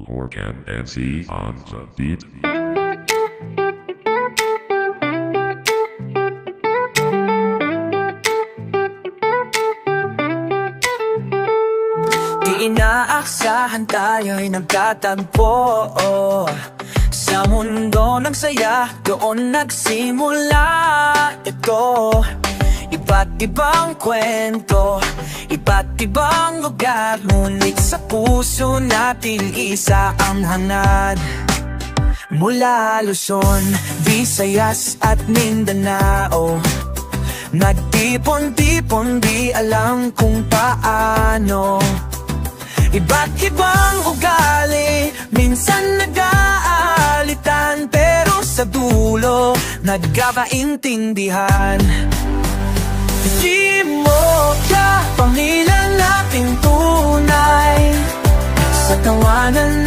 Organ NC on the beat. Di inaaksahan tayo'y nagtatagpo sa mundo ng saya, doon nagsimula ito. Iba't ibang kwento, iba't ibang lugar, ngunit sa puso natin isa ang hangad. Mula Luzon, Visayas at Mindanao, nagtipon-tipon, di alam kung paano. Iba't ibang ugali, minsan nag-aalitan, pero sa dulo, nagkakaintindihan. Di mo ka pamilya nating tunay sa tawanan